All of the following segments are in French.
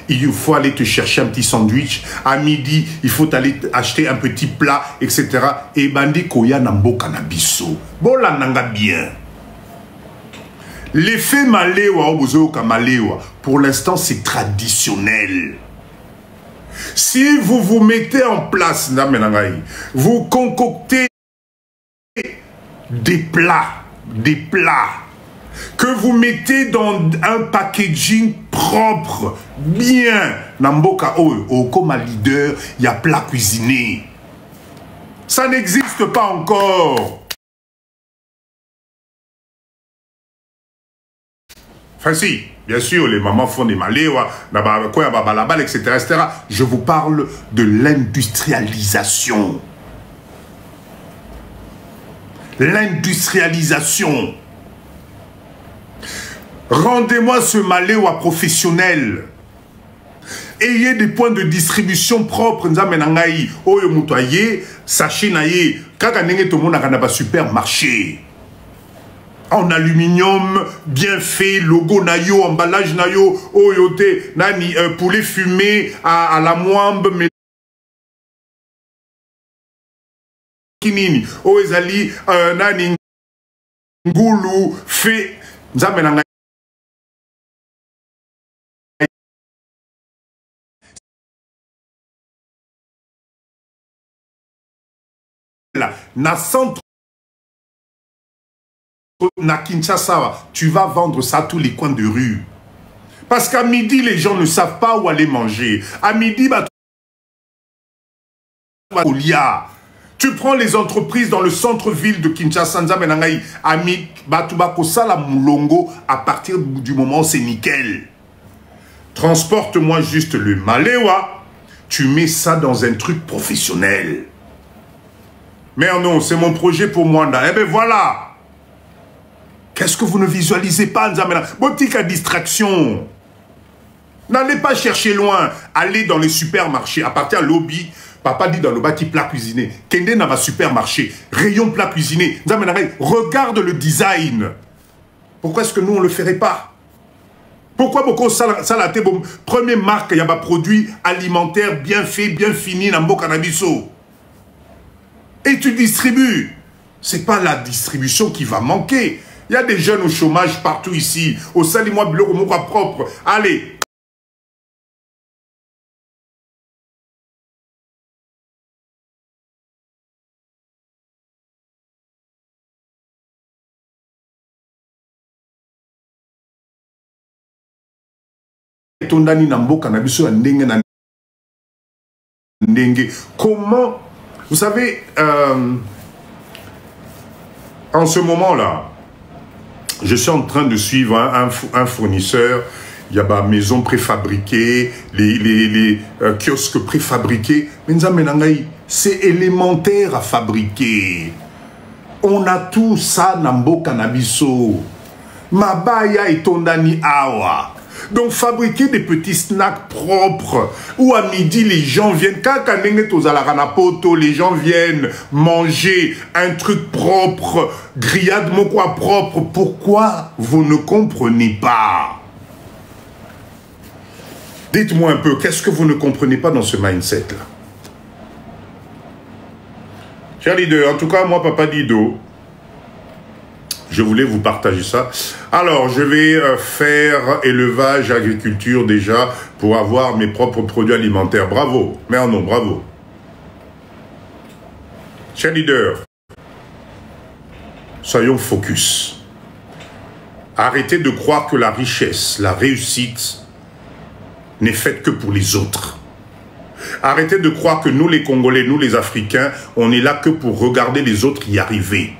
il faut aller te chercher un petit sandwich. À midi, il faut aller acheter un petit plat, etc. Et bandi koya nambo kanabiso. Bola nanga bien. L'effet Malewa, pour l'instant, c'est traditionnel. Si vous vous mettez en place, vous concoctez des plats, que vous mettez dans un packaging propre, bien. Namboka comme leader, il y a plat cuisiné. Ça n'existe pas encore. Enfin si, bien sûr, les mamans font des maléwa, etc., etc. Je vous parle de l'industrialisation. L'industrialisation. Rendez-moi ce maléwa professionnel. Ayez des points de distribution propres. Sachez naïe, kakanenge to mona kana ba supermarché. En aluminium, bien fait, logo nayo, emballage nayo, oyote, nani, poulet fumé à la moambe, mais kinini, oezali, nani, ngoulou, fait, nzamenanga. Na centre na Kinshasa, tu vas vendre ça à tous les coins de rue. Parce qu'à midi, les gens ne savent pas où aller manger. À midi, tu prends les entreprises dans le centre-ville de Kinshasa, à partir du moment où c'est nickel. Transporte-moi juste le maléwa, tu mets ça dans un truc professionnel. Mais non, c'est mon projet pour moi. Eh bien voilà. Qu'est-ce que vous ne visualisez pas? Boutique à distraction. N'allez pas chercher loin. Allez dans les supermarchés. À partir de lobby, papa dit dans le bâti plat cuisiné. Kende n'a pas supermarché. Rayon plat cuisiné. Regarde le design. Pourquoi est-ce que nous, on ne le ferait pas? Pourquoi beaucoup salaté, première marque, il y a des produits alimentaires bien faits, bien finis, dans le cannabiso. Et tu distribues. Ce n'est pas la distribution qui va manquer. Il y a des jeunes au chômage partout ici. Au salimois bleu, au moka propre. Allez. Comment, vous savez, en ce moment-là, je suis en train de suivre un fournisseur. Il y a des maisons préfabriquées, les kiosques préfabriqués. C'est élémentaire à fabriquer. On a tout ça dans le cannabiso. Mabaya et tondani awa. Donc fabriquer des petits snacks propres où à midi les gens viennent, les gens viennent manger un truc propre, grillade mokwa propre. Pourquoi vous ne comprenez pas? Dites-moi un peu, qu'est-ce que vous ne comprenez pas dans ce mindset-là? Cher leader, en tout cas, moi, Papa Dido, je voulais vous partager ça. Alors, je vais faire élevage, agriculture déjà pour avoir mes propres produits alimentaires. Bravo. Mais non, bravo. Cher leader, soyons focus. Arrêtez de croire que la richesse, la réussite n'est faite que pour les autres. Arrêtez de croire que nous les Congolais, nous les Africains, on est là que pour regarder les autres y arriver.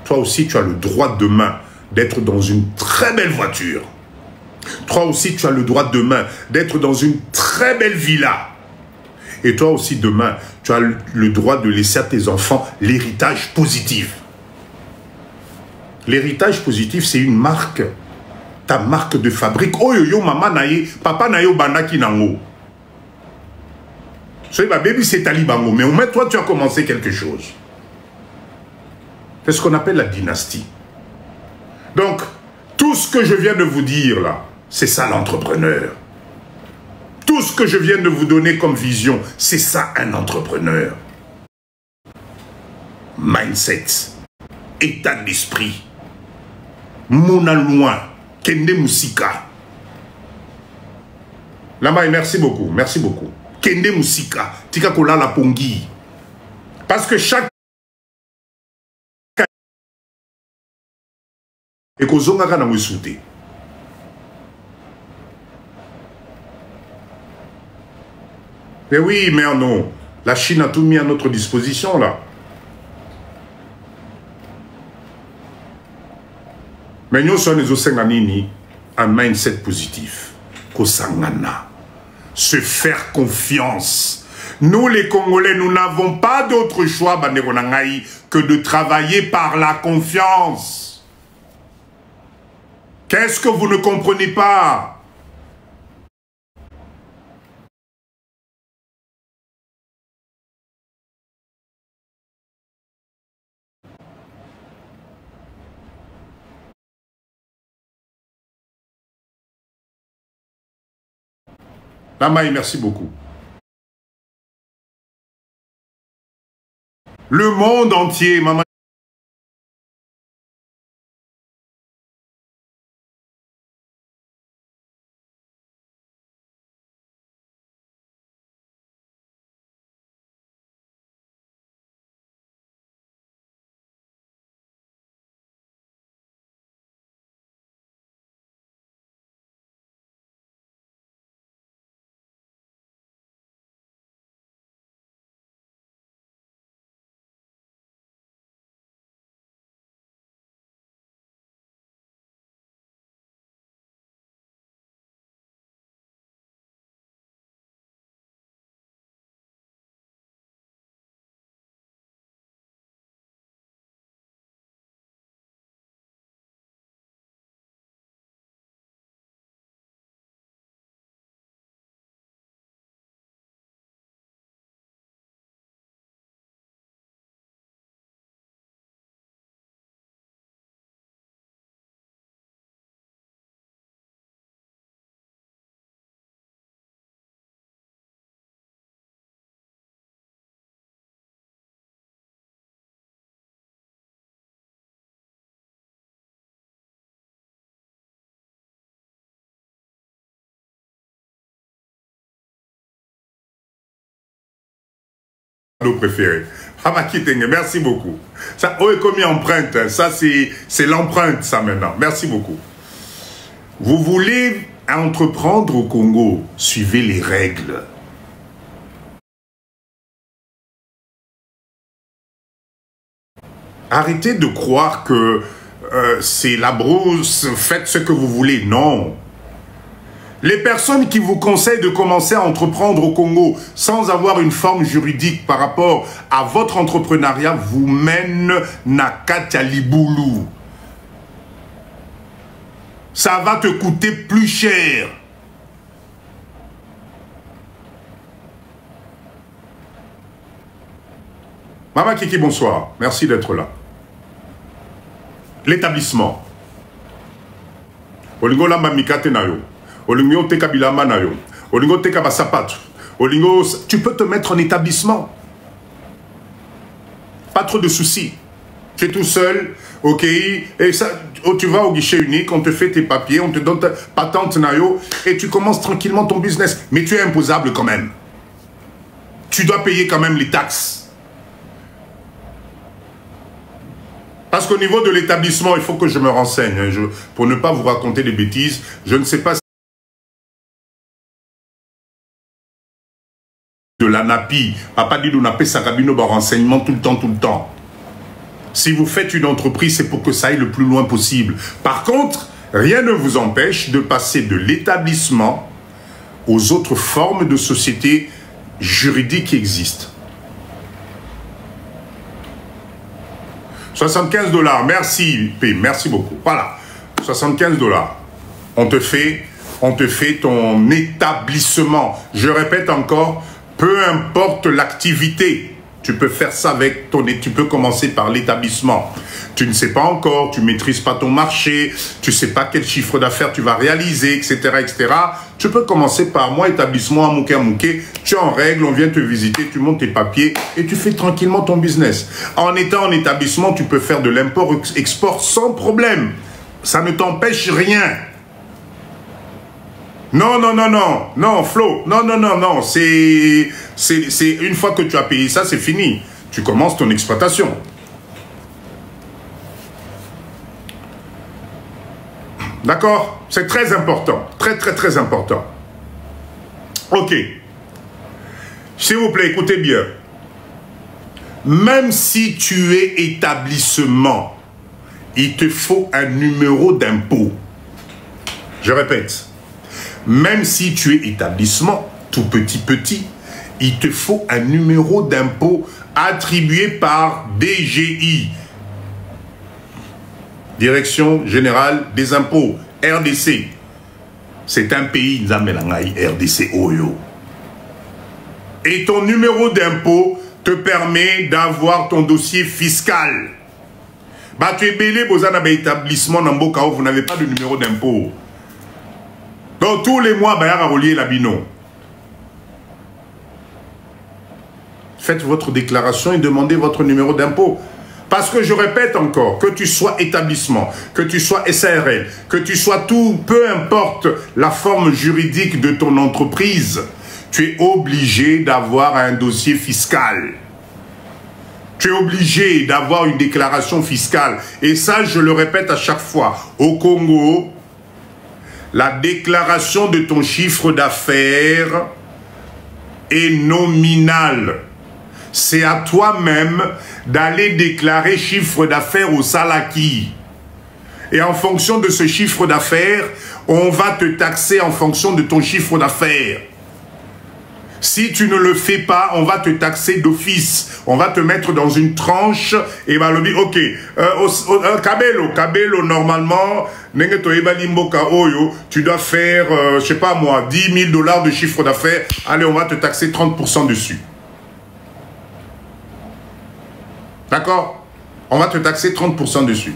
Toi aussi, tu as le droit demain d'être dans une très belle voiture. Toi aussi, tu as le droit demain d'être dans une très belle villa. Et toi aussi, demain, tu as le droit de laisser à tes enfants l'héritage positif. L'héritage positif, c'est une marque. Ta marque de fabrique. Oh yo yo, maman naye, papa naye bandaki nango. Soyez ma baby, c'est talibango. Mais au moins, toi, tu as commencé quelque chose. C'est ce qu'on appelle la dynastie. Donc, tout ce que je viens de vous dire là, c'est ça l'entrepreneur. Tout ce que je viens de vous donner comme vision, c'est ça un entrepreneur. Mindset, état d'esprit, mona loin, kende musika. Lama, merci beaucoup, merci beaucoup. Kende musika, tika kola la pongi. Parce que chaque et kozonga kana mwisute. Mais oui, mais non, la Chine a tout mis à notre disposition là. Mais nous sommes les Osenganini, un mindset positif. Kosangana. Se faire confiance. Nous les Congolais, nous n'avons pas d'autre choix, Banderonangaï, que de travailler par la confiance. Qu'est-ce que vous ne comprenez pas? Lamaï, merci beaucoup. Le monde entier, maman. Préféré. Merci beaucoup. Ça, oh, comme empreinte, ça c'est l'empreinte, ça maintenant. Merci beaucoup. Vous voulez entreprendre au Congo, suivez les règles. Arrêtez de croire que c'est la brousse, faites ce que vous voulez. Non. Les personnes qui vous conseillent de commencer à entreprendre au Congo sans avoir une forme juridique par rapport à votre entrepreneuriat vous mènent Nakatia Liboulou. Ça va te coûter plus cher. Maman Kiki, bonsoir. Merci d'être là. L'établissement. Olingo lamba mikate na yo. Olingo teka bilamba na yo. Olingo teka basapatu. Olingo, tu peux te mettre en établissement. Pas trop de soucis. Tu es tout seul, ok, et ça, oh, tu vas au guichet unique, on te fait tes papiers, on te donne ta patente na yo, et tu commences tranquillement ton business. Mais tu es imposable quand même. Tu dois payer quand même les taxes. Parce qu'au niveau de l'établissement, il faut que je me renseigne. Pour ne pas vous raconter des bêtises, je ne sais pas si de l'ANAPI, Papa dit on appelle ça cabine au renseignement tout le temps. Si vous faites une entreprise, c'est pour que ça aille le plus loin possible. Par contre, rien ne vous empêche de passer de l'établissement aux autres formes de sociétés juridiques qui existent. 75 $, merci P, merci beaucoup. Voilà, 75 $. On te fait ton établissement. Je répète encore, peu importe l'activité, tu peux faire ça avec ton... Tu peux commencer par l'établissement. tu ne sais pas encore, tu ne maîtrises pas ton marché, tu ne sais pas quel chiffre d'affaires tu vas réaliser, etc., etc., tu peux commencer par moi, établissement à Mouké, tu es en règle, on vient te visiter, tu montes tes papiers et tu fais tranquillement ton business. En étant en établissement, tu peux faire de l'import-export sans problème. Ça ne t'empêche rien. Non, non, non, non, non, Flo, non, non, non, non, c'est une fois que tu as payé ça, c'est fini. Tu commences ton exploitation. D'accord? C'est très important, très, très, très important. Ok. S'il vous plaît, écoutez bien. Même si tu es établissement, il te faut un numéro d'impôt. Je répète. Même si tu es établissement, tout petit, il te faut un numéro d'impôt attribué par DGI. Direction Générale des Impôts, RDC. C'est un pays, RDC Oyo. Et ton numéro d'impôt te permet d'avoir ton dossier fiscal. Bah, tu es belé, vous avez un établissement dans Mboka où vous n'avez pas de numéro d'impôt. Donc tous les mois, bah, relier la bino. Faites votre déclaration et demandez votre numéro d'impôt. Parce que je répète encore, que tu sois établissement, que tu sois SARL, que tu sois tout, peu importe la forme juridique de ton entreprise, tu es obligé d'avoir un dossier fiscal. Tu es obligé d'avoir une déclaration fiscale. Et ça, je le répète à chaque fois. Au Congo, la déclaration de ton chiffre d'affaires est nominale. C'est à toi-même d'aller déclarer chiffre d'affaires au Salaki. Et en fonction de ce chiffre d'affaires, on va te taxer en fonction de ton chiffre d'affaires. Si tu ne le fais pas, on va te taxer d'office. On va te mettre dans une tranche et va le dire, ok, Kabelo, normalement, tu dois faire, je sais pas moi, 10 000 $ de chiffre d'affaires. Allez, on va te taxer 30% dessus. D'accord? On va te taxer 30% dessus.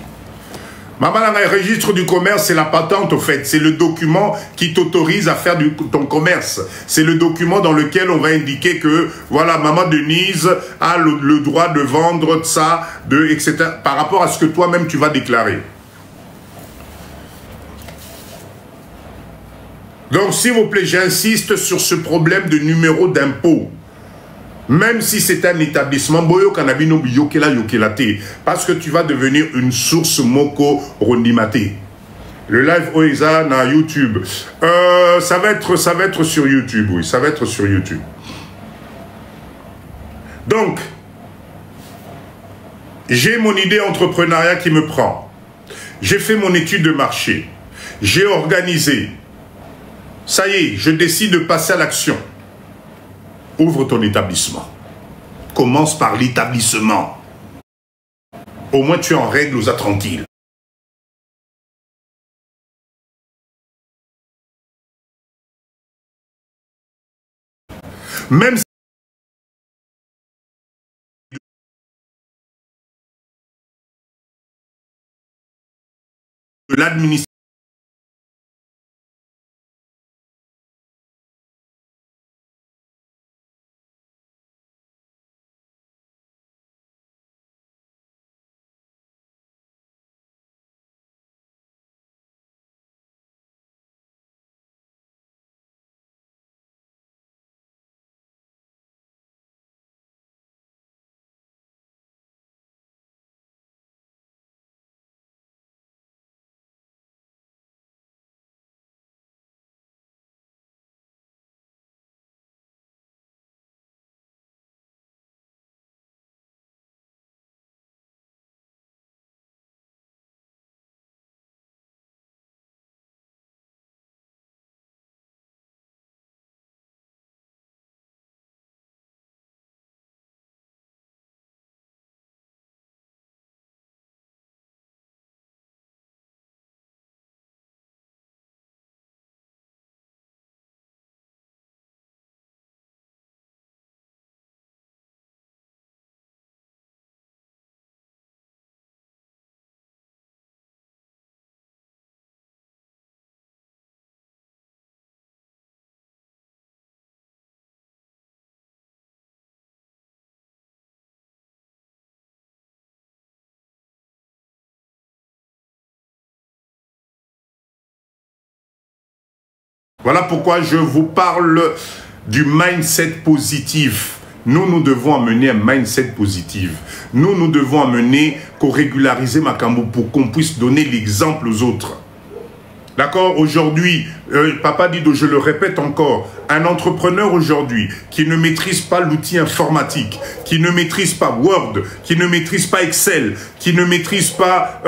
Le registre du commerce, c'est la patente, au fait. C'est le document qui t'autorise à faire ton commerce. C'est le document dans lequel on va indiquer que, voilà, Maman Denise a le droit de vendre ça, etc. Par rapport à ce que toi-même tu vas déclarer. Donc, s'il vous plaît, j'insiste sur ce problème de numéro d'impôt. Même si c'est un établissement, boyo kanabino yokela yokelate, parce que tu vas devenir une source moko rondimate. Le live Oeza na YouTube, ça va être sur YouTube, oui, ça va être sur YouTube. Donc, j'ai mon idée entrepreneuriat qui me prend. J'ai fait mon étude de marché. J'ai organisé. Ça y est, je décide de passer à l'action. Ouvre ton établissement. Commence par l'établissement. Au moins tu es en règle, aux tranquille. Même si l'administration Voilà pourquoi je vous parle du mindset positif. Nous devons amener un mindset positif. Nous devons amener qu'on régularise Makambo pour qu'on puisse donner l'exemple aux autres. D'accord? Aujourd'hui, Papa Dido, je le répète encore, un entrepreneur aujourd'hui qui ne maîtrise pas l'outil informatique, qui ne maîtrise pas Word, qui ne maîtrise pas Excel, qui ne maîtrise pas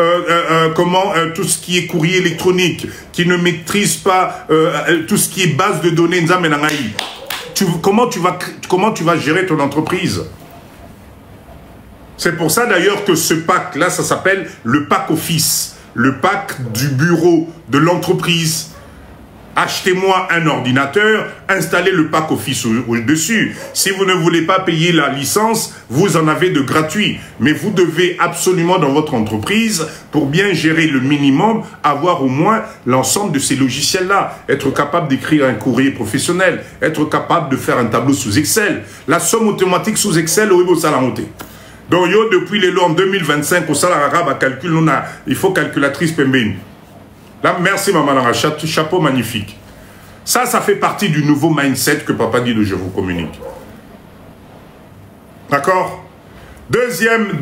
tout ce qui est courrier électronique, qui ne maîtrise pas tout ce qui est base de données, comment tu vas gérer ton entreprise? C'est pour ça d'ailleurs que ce pack là, ça s'appelle le pack office. Le pack du bureau de l'entreprise. Achetez-moi un ordinateur, installez le pack office au-dessus. Si vous ne voulez pas payer la licence, vous en avez de gratuit. Mais vous devez absolument dans votre entreprise, pour bien gérer le minimum, avoir au moins l'ensemble de ces logiciels-là. Être capable d'écrire un courrier professionnel, être capable de faire un tableau sous Excel. La somme automatique sous Excel, au Salamonté. Donc, yo, depuis les lois en 2025, au salaire arabe, il faut calculatrice Pembeni. Là, merci, maman, chapeau magnifique. Ça fait partie du nouveau mindset que Papa Dido, je vous communique. D'accord? Deuxième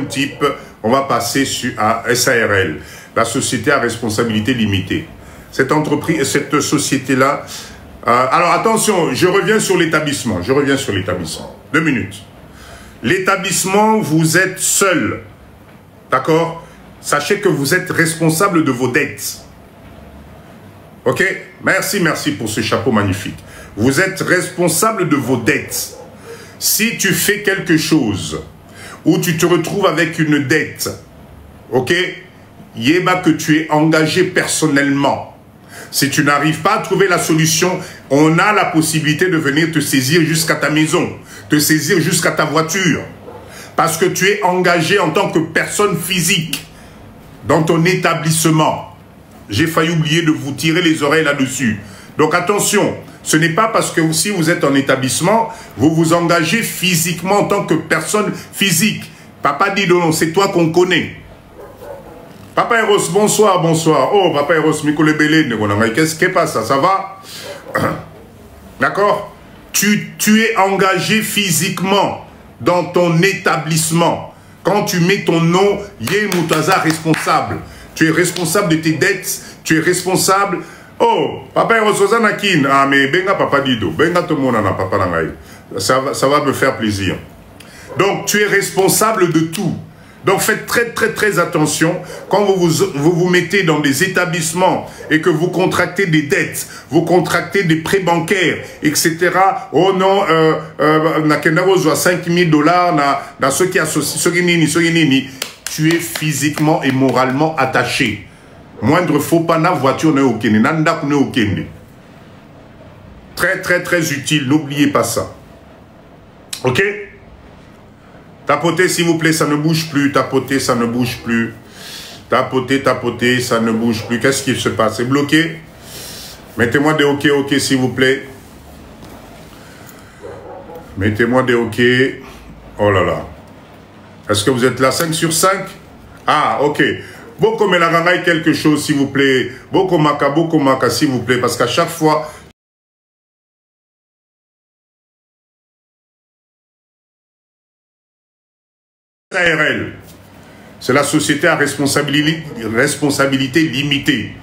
type, on va passer à SARL, la société à responsabilité limitée. Cette entreprise, cette société-là. Alors, attention, je reviens sur l'établissement. 2 minutes. L'établissement, vous êtes seul. D'accord? Sachez que vous êtes responsable de vos dettes. Ok? Merci pour ce chapeau magnifique. Vous êtes responsable de vos dettes. Si tu fais quelque chose où tu te retrouves avec une dette, ok? Yéba que tu es engagé personnellement. Si tu n'arrives pas à trouver la solution, on a la possibilité de venir te saisir jusqu'à ta maison, te saisir jusqu'à ta voiture. Parce que tu es engagé en tant que personne physique dans ton établissement. J'ai failli oublier de vous tirer les oreilles là-dessus. Donc attention, ce n'est pas parce que si vous êtes en établissement, vous vous engagez physiquement en tant que personne physique. Papa dit non, c'est toi qu'on connaît. Papa Eros, bonsoir. Oh, Papa Eros, Mikole Belé, qu'est-ce qui passe? Ça va? D'accord? Tu es engagé physiquement dans ton établissement. Quand tu mets ton nom, Yé Moutaza responsable. Tu es responsable de tes dettes, tu es responsable. Oh, Papa Erosozanakin. Ah, mais benga Papa Dido, benga tout le monde en a Papa Nangaï. Ça va me faire plaisir. Donc, tu es responsable de tout. Donc, faites très attention quand vous vous mettez dans des établissements et que vous contractez des dettes, vous contractez des prêts bancaires, etc. Oh non, na kenaro zoa $5 000 na ceux qui associent, ceux qui nini. Tu es physiquement et moralement attaché. Moindre faux pas na voiture ne okene, nanda ne okene. Très utile, n'oubliez pas ça. Ok? Tapotez, s'il vous plaît, ça ne bouge plus. Tapotez, ça ne bouge plus. Tapotez, ça ne bouge plus. Qu'est-ce qui se passe? C'est bloqué? Mettez-moi des OK, s'il vous plaît. Mettez-moi des OK. Oh là là. Est-ce que vous êtes là? 5 sur 5? Ah, OK. Boko Melarangaï quelque chose, s'il vous plaît. Boko Maka, s'il vous plaît. Parce qu'à chaque fois... SARL, c'est la société à responsabilité limitée.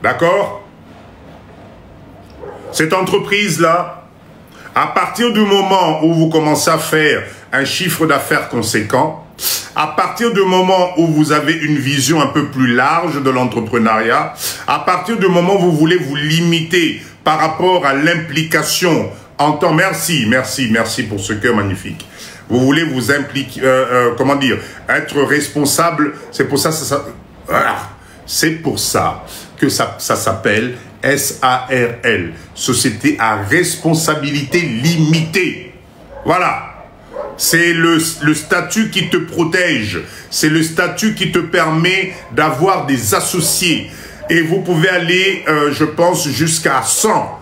D'accord? Cette entreprise-là, à partir du moment où vous commencez à faire un chiffre d'affaires conséquent, à partir du moment où vous avez une vision un peu plus large de l'entrepreneuriat, à partir du moment où vous voulez vous limiter par rapport à l'implication en tant... Merci pour ce cœur magnifique. Vous voulez vous impliquer, comment dire, être responsable. C'est pour ça, c'est pour ça que ça s'appelle SARL, Société à responsabilité limitée. Voilà. C'est le statut qui te protège. C'est le statut qui te permet d'avoir des associés. Et vous pouvez aller, je pense, jusqu'à 100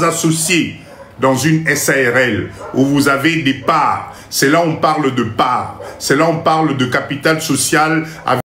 associés dans une SARL où vous avez des parts. C'est là où on parle de parts. C'est là où on parle de capital social avec